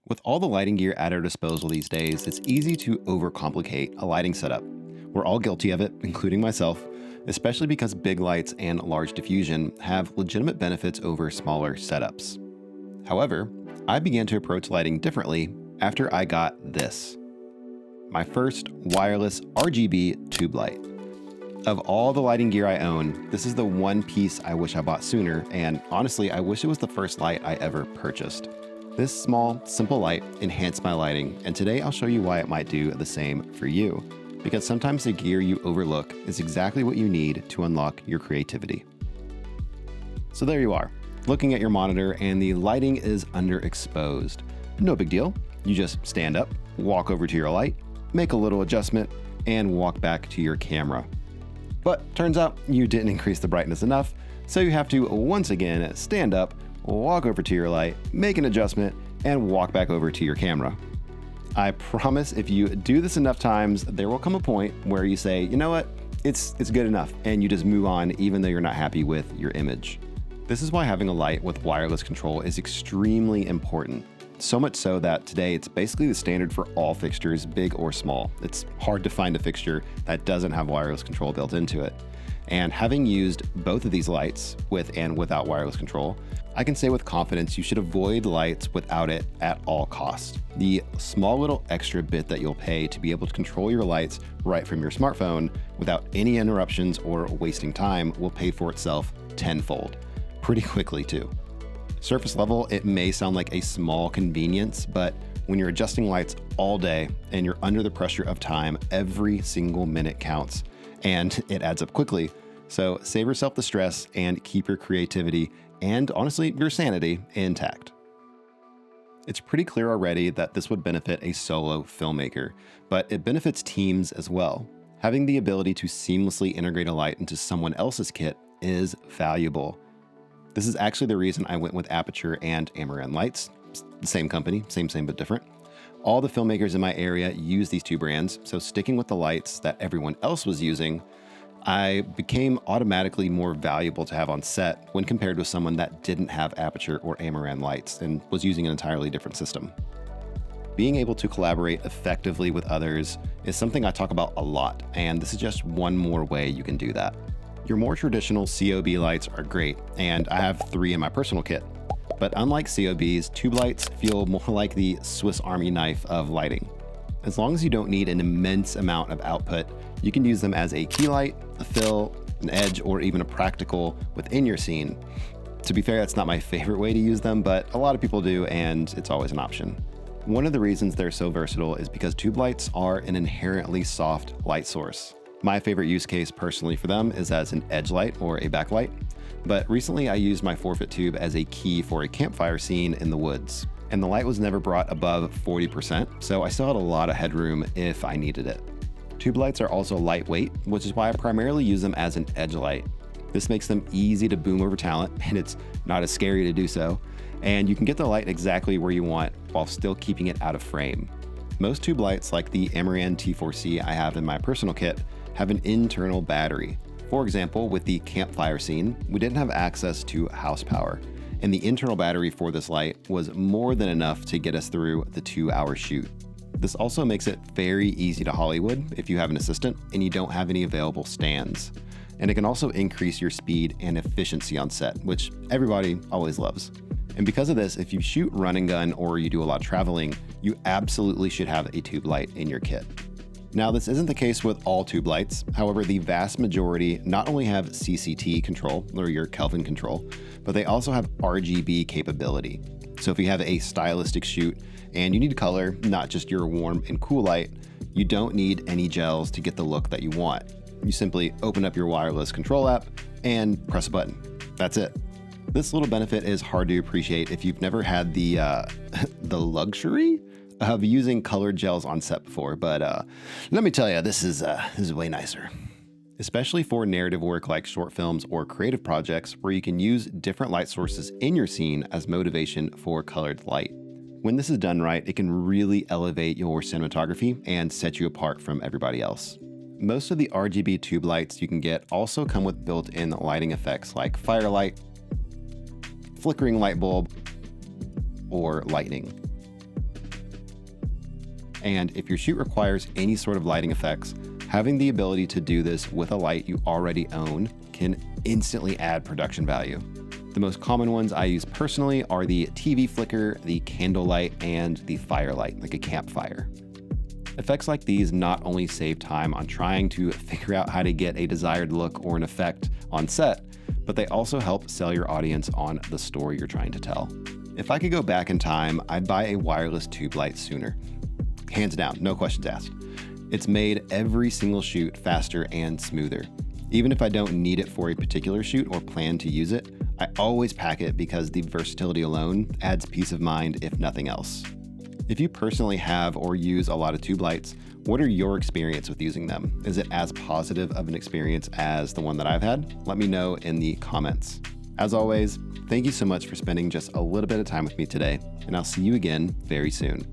With all the lighting gear at our disposal these days, it's easy to overcomplicate a lighting setup. We're all guilty of it, including myself, especially because big lights and large diffusion have legitimate benefits over smaller setups. However, I began to approach lighting differently after I got this. My first wireless RGB tube light. Of all the lighting gear I own, this is the one piece I wish I bought sooner, and honestly, I wish it was the first light I ever purchased. This small, simple light enhanced my lighting, and today I'll show you why it might do the same for you. Because sometimes the gear you overlook is exactly what you need to unlock your creativity. So there you are, looking at your monitor and the lighting is underexposed. No big deal. You just stand up, walk over to your light, make a little adjustment, and walk back to your camera. But turns out you didn't increase the brightness enough, so you have to once again stand up, walk over to your light, make an adjustment, and walk back over to your camera. I promise if you do this enough times, there will come a point where you say, you know what, it's good enough, and you just move on even though you're not happy with your image. This is why having a light with wireless control is extremely important. So much so that today it's basically the standard for all fixtures, big or small. It's hard to find a fixture that doesn't have wireless control built into it. And having used both of these lights with and without wireless control, I can say with confidence you should avoid lights without it at all costs. The small little extra bit that you'll pay to be able to control your lights right from your smartphone without any interruptions or wasting time will pay for itself tenfold, pretty quickly too. Surface level, it may sound like a small convenience, but when you're adjusting lights all day and you're under the pressure of time, every single minute counts and it adds up quickly. So save yourself the stress and keep your creativity and honestly, your sanity intact. It's pretty clear already that this would benefit a solo filmmaker, but it benefits teams as well. Having the ability to seamlessly integrate a light into someone else's kit is valuable. This is actually the reason I went with Aperture and Amaran lights. The same company, same but different. All the filmmakers in my area use these two brands, so sticking with the lights that everyone else was using, I became automatically more valuable to have on set when compared with someone that didn't have Aperture or Amaran lights and was using an entirely different system. Being able to collaborate effectively with others is something I talk about a lot, and this is just one more way you can do that. Your more traditional COB lights are great, and I have 3 in my personal kit. But unlike COBs, tube lights feel more like the Swiss Army knife of lighting. As long as you don't need an immense amount of output, you can use them as a key light, a fill, an edge, or even a practical within your scene. To be fair, that's not my favorite way to use them, but a lot of people do, and it's always an option. One of the reasons they're so versatile is because tube lights are an inherently soft light source. My favorite use case personally for them is as an edge light or a backlight, but recently I used my 4-foot tube as a key for a campfire scene in the woods, and the light was never brought above 40%, so I still had a lot of headroom if I needed it. Tube lights are also lightweight, which is why I primarily use them as an edge light. This makes them easy to boom over talent, and it's not as scary to do so, and you can get the light exactly where you want while still keeping it out of frame. Most tube lights, like the Amaran T4C I have in my personal kit, have an internal battery. For example, with the campfire scene, we didn't have access to house power, and the internal battery for this light was more than enough to get us through the 2-hour shoot. This also makes it very easy to Hollywood if you have an assistant and you don't have any available stands. And it can also increase your speed and efficiency on set, which everybody always loves. And because of this, if you shoot run and gun or you do a lot of traveling, you absolutely should have a tube light in your kit. Now, this isn't the case with all tube lights. However, the vast majority not only have CCT control, or your Kelvin control, but they also have RGB capability. So if you have a stylistic shoot and you need color, not just your warm and cool light, you don't need any gels to get the look that you want. You simply open up your wireless control app and press a button. That's it. This little benefit is hard to appreciate if you've never had the luxury of using colored gels on set before, but let me tell you, this is way nicer. Especially for narrative work like short films or creative projects where you can use different light sources in your scene as motivation for colored light. When this is done right, it can really elevate your cinematography and set you apart from everybody else. Most of the RGB tube lights you can get also come with built-in lighting effects like firelight, flickering light bulb, or lightning. And if your shoot requires any sort of lighting effects, having the ability to do this with a light you already own can instantly add production value. The most common ones I use personally are the TV flicker, the candlelight, and the firelight, like a campfire. Effects like these not only save time on trying to figure out how to get a desired look or an effect on set, but they also help sell your audience on the story you're trying to tell. If I could go back in time, I'd buy a wireless tube light sooner. Hands down, no questions asked. It's made every single shoot faster and smoother. Even if I don't need it for a particular shoot or plan to use it, I always pack it because the versatility alone adds peace of mind if nothing else. If you personally have or use a lot of tube lights, what are your experience with using them? Is it as positive of an experience as the one that I've had? Let me know in the comments. As always, thank you so much for spending just a little bit of time with me today, and I'll see you again very soon.